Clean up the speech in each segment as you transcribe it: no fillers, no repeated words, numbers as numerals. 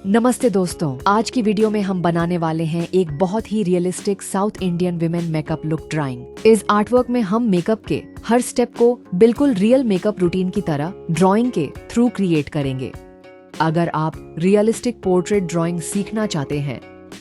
नमस्ते दोस्तों, आज की वीडियो में हम बनाने वाले हैं एक बहुत ही realistic south Indian women makeup look drawing. इस आर्टवर्क में हम मेकअप के हर स्टेप को बिल्कुल रियल मेकअप रूटीन की तरह ड्राइंग के थ्रू क्रिएट करेंगे। अगर आप रियलिस्टिक पोर्ट्रेट ड्राइंग सीखना चाहते हैं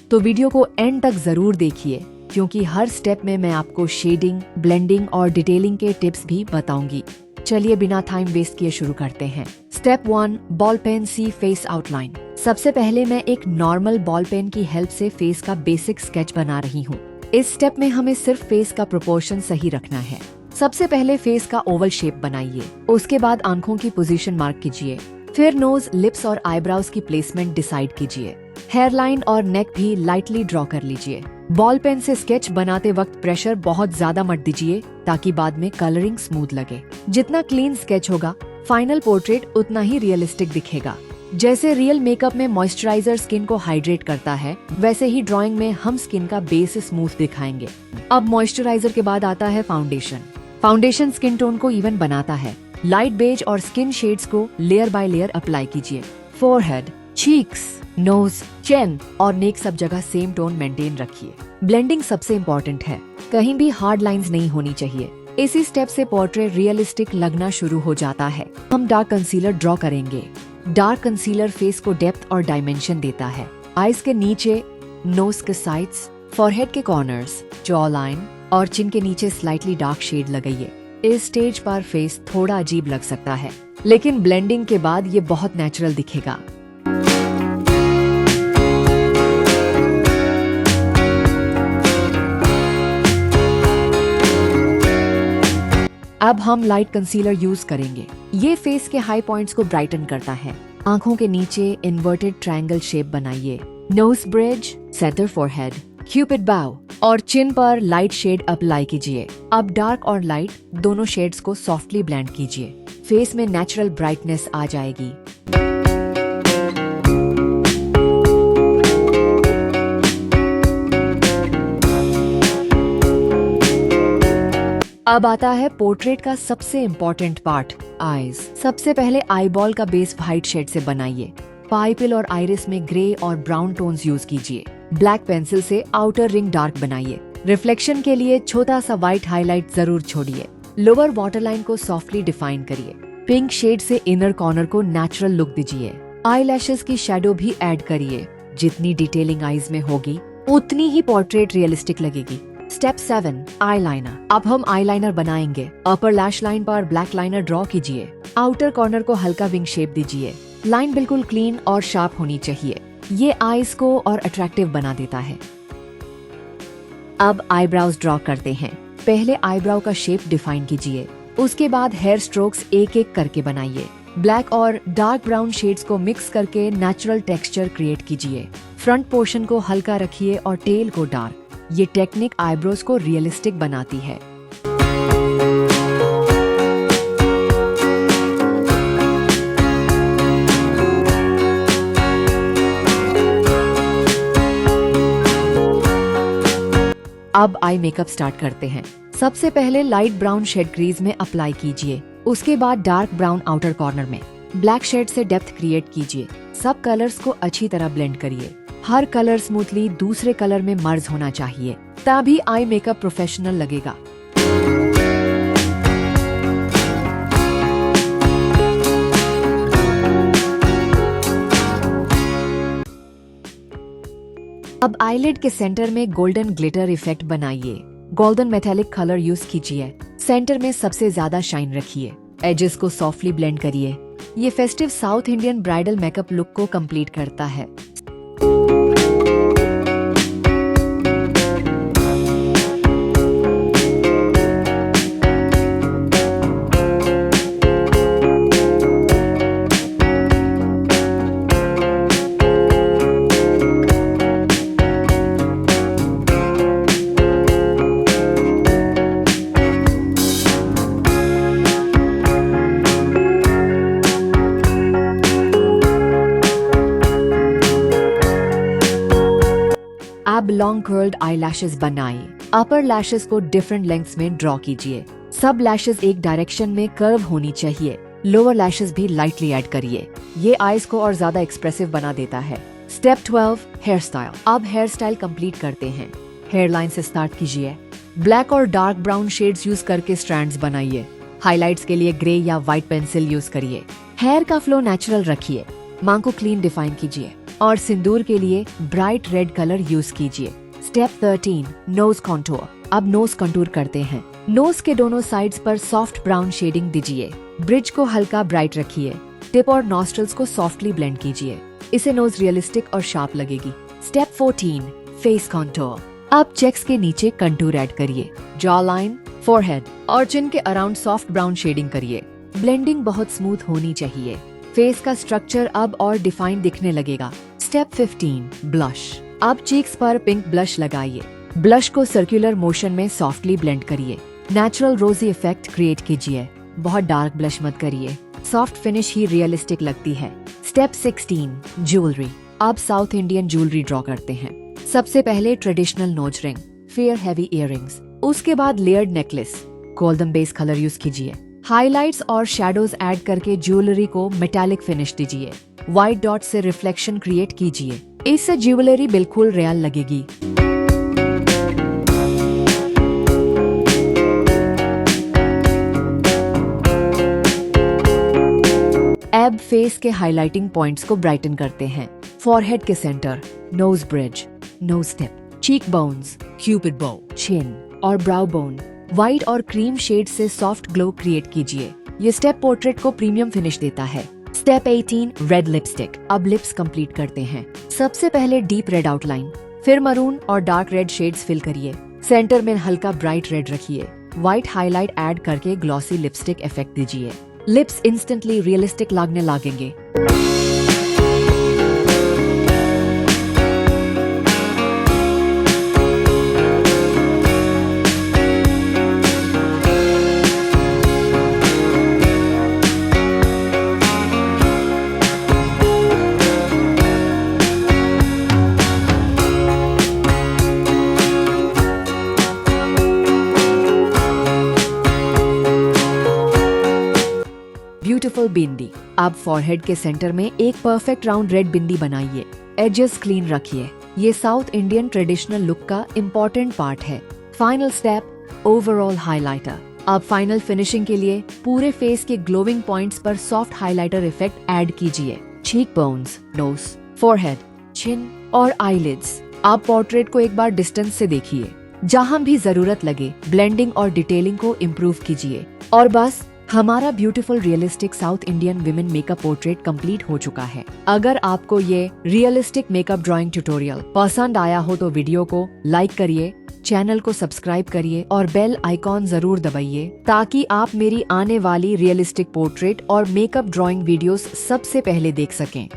तो वीडियो को एंड तक जरूर देखिए, क्योंकि हर स्टेप में मैं आपको शेडिंग, ब्लेंडिंग और डिटेलिंग के टिप्स भी बताऊंगी। चलिए बिना टाइम वेस्ट किए शुरू करते हैं। स्टेप 1, बॉल पेन सी फेस आउटलाइन। सबसे पहले मैं एक नॉर्मल बॉल पेन की हेल्प से फेस का बेसिक स्केच बना रही हूँ। इस स्टेप में हमें सिर्फ फेस का प्रोपोर्शन सही रखना है। सबसे पहले फेस का ओवल शेप बनाइए, उसके बाद आंखों की पोजीशन मार्क कीजिए, फिर नोज, लिप्स और आईब्राउज की प्लेसमेंट डिसाइड कीजिए। हेयर लाइन और नेक भी लाइटली ड्रॉ कर लीजिए। बॉल पेन से स्केच बनाते वक्त प्रेशर बहुत ज्यादा मत दीजिए, ताकि बाद में कलरिंग स्मूथ लगे। जितना क्लीन स्केच होगा, फाइनल पोर्ट्रेट उतना ही रियलिस्टिक दिखेगा। जैसे रियल मेकअप में मॉइस्चराइजर स्किन को हाइड्रेट करता है, वैसे ही ड्राइंग में हम स्किन का बेस स्मूथ दिखाएंगे। अब मॉइस्चराइजर के बाद आता है फाउंडेशन। फाउंडेशन स्किन टोन को इवन बनाता है। लाइट बेज और स्किन शेड्स को लेयर बाय लेयर अप्लाई कीजिए। फोरहेड, चीक्स, नोज, चिन और नेक सब जगह सेम टोन मेंटेन रखिए। ब्लेंडिंग सबसे इम्पोर्टेंट है, कहीं भी हार्ड लाइंस नहीं होनी चाहिए। इसी स्टेप से पोर्ट्रेट रियलिस्टिक लगना शुरू हो जाता है। हम डार्क कंसीलर ड्रॉ करेंगे। डार्क कंसीलर फेस को डेप्थ और डायमेंशन देता है। आईज के नीचे, नोज के साइड्स, फॉरहेड के कॉर्नर्स, जॉ लाइन और चिन के नीचे स्लाइटली डार्क शेड लगाइए। इस स्टेज पर फेस थोड़ा अजीब लग सकता है, लेकिन ब्लेंडिंग के बाद ये बहुत नेचुरल दिखेगा। अब हम लाइट कंसीलर यूज करेंगे। ये फेस के हाई पॉइंट्स को ब्राइटन करता है। आंखों के नीचे इन्वर्टेड ट्रायंगल शेप बनाइए। Nose bridge, centre forehead, cupid bow और चिन पर लाइट शेड अप्लाई कीजिए। अब डार्क और लाइट दोनों शेड्स को सॉफ्टली ब्लेंड कीजिए। फेस में नेचुरल ब्राइटनेस आ जाएगी। अब आता है पोर्ट्रेट का सबसे इम्पोर्टेंट पार्ट, आईज। सबसे पहले आईबॉल का बेस व्हाइट शेड से बनाइए। पाइपिल और आइरिस में ग्रे और ब्राउन टोन्स यूज कीजिए। ब्लैक पेंसिल से आउटर रिंग डार्क बनाइए। रिफ्लेक्शन के लिए छोटा सा व्हाइट हाईलाइट जरूर छोड़िए। लोअर वाटरलाइन को सॉफ्टली डिफाइन करिए। पिंक शेड से इनर कॉर्नर को नेचुरल लुक दीजिए। आई लैशेस की शेडो भी ऐड करिए। जितनी डिटेलिंग आईज में होगी, उतनी ही पोर्ट्रेट रियलिस्टिक लगेगी। Step 7, eyeliner. अब हम आईलाइनर बनाएंगे। अपर लैश लाइन पर ब्लैक लाइनर ड्रॉ कीजिए। आउटर कॉर्नर को हल्का विंग शेप दीजिए। लाइन बिल्कुल क्लीन और शार्प होनी चाहिए। ये आईज को और अट्रैक्टिव बना देता है। अब आईब्राउज ड्रॉ करते हैं। पहले आईब्राउ का शेप डिफाइन कीजिए, उसके बाद हेयर स्ट्रोक्स एक एक करके बनाइए। ब्लैक और डार्क ब्राउन शेड्स को मिक्स करके नेचुरल टेक्सचर क्रिएट कीजिए। फ्रंट पोर्शन को हल्का रखिए और टेल को डार्क। ये टेक्निक आईब्रोज को रियलिस्टिक बनाती है। अब आई मेकअप स्टार्ट करते हैं। सबसे पहले लाइट ब्राउन शेड क्रीज में अप्लाई कीजिए, उसके बाद डार्क ब्राउन आउटर कॉर्नर में। ब्लैक शेड से डेप्थ क्रिएट कीजिए। सब कलर्स को अच्छी तरह ब्लेंड करिए। हर कलर स्मूथली दूसरे कलर में मर्ज होना चाहिए, तभी आई मेकअप प्रोफेशनल लगेगा। अब आईलिड के सेंटर में गोल्डन ग्लिटर इफेक्ट बनाइए। गोल्डन मेटेलिक कलर यूज कीजिए। सेंटर में सबसे ज्यादा शाइन रखिए। एजेस को सॉफ्टली ब्लेंड करिए। ये festive south Indian bridal makeup look को कंप्लीट करता है। अब लॉन्ग कर्ल्ड आई लैशेस बनाइए। अपर लैशेस को डिफरेंट लेंथ्स में ड्रॉ कीजिए। सब लैशेस एक डायरेक्शन में कर्व होनी चाहिए। लोअर लैशेस भी लाइटली ऐड करिए, ये आईज को और ज्यादा एक्सप्रेसिव बना देता है। Step 12 hair style. अब हेयर स्टाइल कंप्लीट करते हैं। हेयर लाइन से स्टार्ट कीजिए। ब्लैक और डार्क ब्राउन शेड्स यूज करके स्ट्रैंड्स बनाइए। हाइलाइट्स के लिए ग्रे या व्हाइट पेंसिल यूज करिए। हेयर का फ्लो नेचुरल रखिए। मांग को क्लीन डिफाइन कीजिए और सिंदूर के लिए ब्राइट रेड कलर यूज कीजिए। Step 13 nose contour. अब नोज कंटूर करते हैं। नोज के दोनों साइड्स पर सॉफ्ट ब्राउन शेडिंग दीजिए। ब्रिज को हल्का ब्राइट रखिए। टिप और नॉस्ट्रल्स को सॉफ्टली ब्लेंड कीजिए, इसे नोज रियलिस्टिक और शार्प लगेगी। Step 14 face contour. अब चेक्स के नीचे कंटूर ऐड करिए। जॉ लाइन, फोरहेड और चिन के अराउंड सॉफ्ट ब्राउन शेडिंग करिए। ब्लेंडिंग बहुत स्मूथ होनी चाहिए। फेस का स्ट्रक्चर अब और डिफाइन दिखने लगेगा। Step 15 blush. अब चीक्स पर पिंक ब्लश लगाइए। ब्लश को सर्कुलर मोशन में सॉफ्टली ब्लेंड करिए। नेचुरल रोजी इफेक्ट क्रिएट कीजिए, बहुत डार्क ब्लश मत करिए, सॉफ्ट फिनिश ही रियलिस्टिक लगती है। Step 16 jewellery. अब साउथ इंडियन ज्वेलरी ड्रॉ करते हैं। सबसे पहले ट्रेडिशनल नोज रिंग, फिर हैवी इयररिंग्स, उसके बाद layered necklace. Golden base colour use कीजिए। हाइलाइट्स और शैडोज ऐड करके ज्वेलरी को मेटालिक फिनिश दीजिए। व्हाइट डॉट से रिफ्लेक्शन क्रिएट कीजिए, इससे ज्वेलरी बिल्कुल रियल लगेगी। अब फेस के हाइलाइटिंग पॉइंट्स को ब्राइटन करते हैं। फॉरहेड के centre, nose bridge, nose tip, cheek bones, cupid bow, chin और ब्राउ बोन व्हाइट और क्रीम शेड से सॉफ्ट ग्लो क्रिएट कीजिए। ये स्टेप पोर्ट्रेट को प्रीमियम फिनिश देता है। Step 18 red lipstick. अब लिप्स कंप्लीट करते हैं। सबसे पहले डीप रेड आउटलाइन, फिर मरून और डार्क रेड शेड्स फिल करिए। सेंटर में हल्का ब्राइट रेड रखिए। व्हाइट हाईलाइट ऐड करके ग्लॉसी लिपस्टिक इफेक्ट दीजिए। लिप्स इंस्टेंटली रियलिस्टिक लगने लगेंगे। ब्यूटीफुल बिंदी। अब फॉरहेड के सेंटर में एक परफेक्ट राउंड रेड बिंदी बनाइए। एजेस क्लीन रखिए, ये साउथ इंडियन ट्रेडिशनल लुक का इम्पोर्टेंट पार्ट है। Final step overall highlighter. अब फाइनल फिनिशिंग के लिए पूरे फेस के ग्लोइंग पॉइंट्स पर सॉफ्ट हाइलाइटर इफेक्ट ऐड कीजिए। चीक बोन्स, नोज, फोरहेड, चिन और आईलिड्स। आप पोर्ट्रेट को एक बार डिस्टेंस से देखिए, जहां भी जरूरत लगे ब्लेंडिंग और डिटेलिंग को इम्प्रूव कीजिए। और बस हमारा beautiful realistic south Indian women makeup portrait complete हो चुका है। अगर आपको ये रियलिस्टिक मेकअप ड्राइंग ट्यूटोरियल पसंद आया हो तो वीडियो को लाइक करिए, चैनल को सब्सक्राइब करिए और बेल आइकॉन जरूर दबाइए, ताकि आप मेरी आने वाली रियलिस्टिक पोर्ट्रेट और मेकअप ड्राइंग वीडियोस सबसे पहले देख सकें।